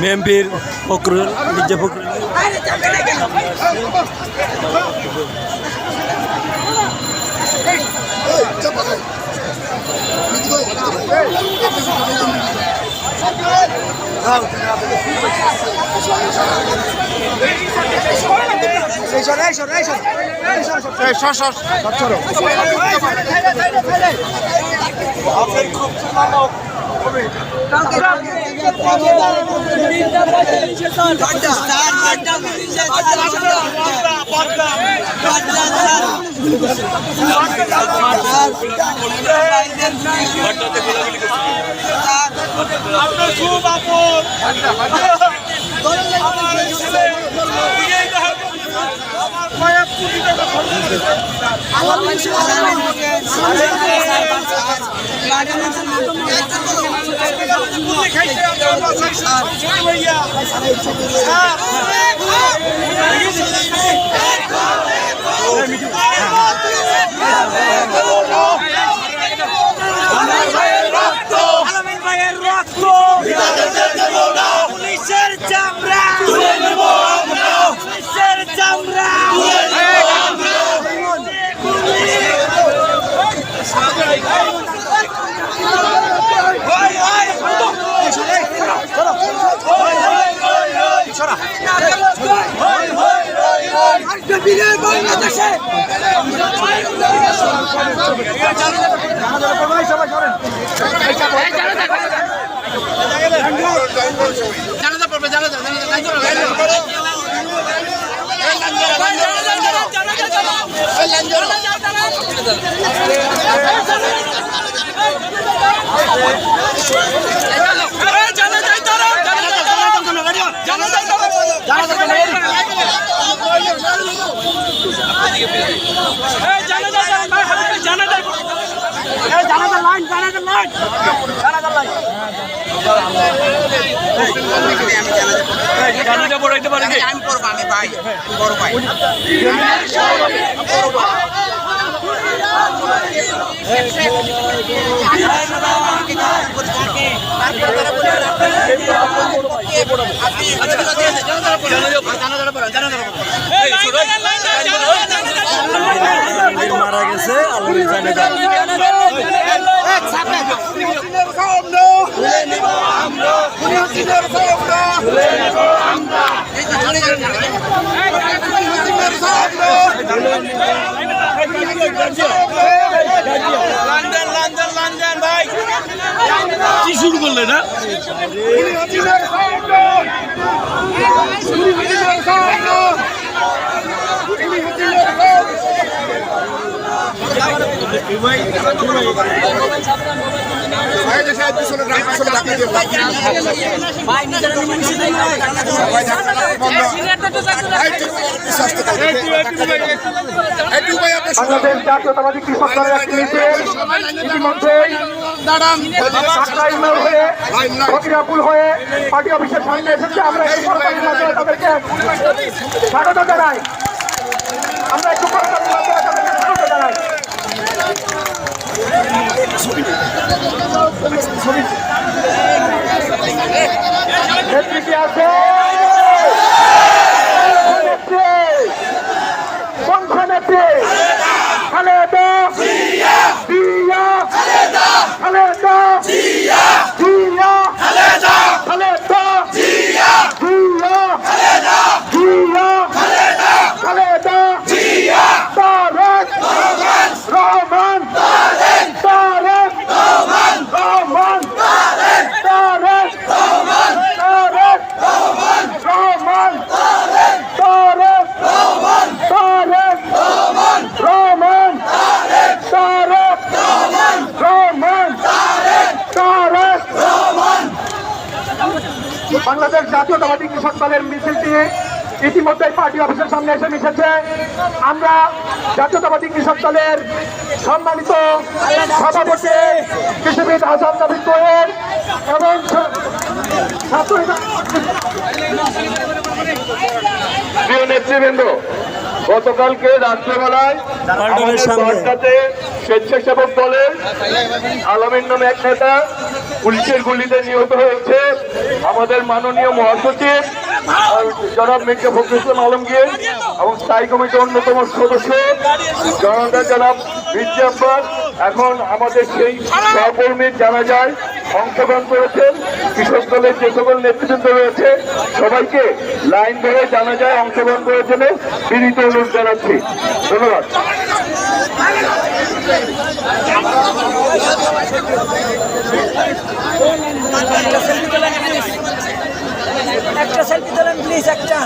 মেম্বির ফখরুল মির্জা ফখরুল মারা গেছে কি শুরু করলে না বাংলাদেশ জাতীয়তাবাদী কৃষক দলের একটি মিছিল ইতিমধ্যেই হয়ে ফকিরাপুল হয়ে পার্টি অফিসের সামনে এসেছে। আমরা একটু করতালির মাধ্যমে তাদেরকে স্বাগত জানাই। আমরা একটু করতালির মাধ্যমে তাদেরকে স্বাগত জানাই। নেতৃত্বে আছে বংশনেত্রী খালেদা জিয়া, খালেদা জিয়া, খালেদা জিয়া, খালেদা জিয়া, তারেক রহমান, তারেক রহমান, তারেক রহমান, তারেক রহমান, তারেক রহমান, তারেক রহমান, রহমান, তারেক রহমান, রহমান, তারেক রহমান। বাংলাদেশ জাতীয়তাবাদী কৃষক দলের মিছিলটি ইতিমধ্যে পার্টি অফিসের সামনে এসে মিশেছে। আমরা জাতীয়তাবাদী কৃষক দলের সম্মানিত সভাপতি কৃষিবিদ হাসান নাবিদ কোহেন এবং প্রিয় নেতৃবৃন্দ, গতকালকে রাত্রেবেলায় স্বেচ্ছাসেবক দলের আলামিন নামে এক নেতা পুলিশের গুলিতে নিহত হয়েছে। আমাদের মাননীয় মহাসচিব জনাব মির্জা ফখরুল ইসলাম আলমগীর এবং স্থায়ী কমিটির অন্যতম সদস্য জনাব মির্জা আব্বাস এখন আমাদের সেই সহকর্মীর জানাজায় অংশগ্রহণ করেছেন। কৃষক দলের যে সকল নেতৃবৃন্দ রয়েছে সবাইকে লাইন ধরে জানাজায় অংশগ্রহণ করার জন্য বিনীত অনুরোধ জানাচ্ছি। ধন্যবাদ। একটা সেলফি তোলেন প্লিজ, একটা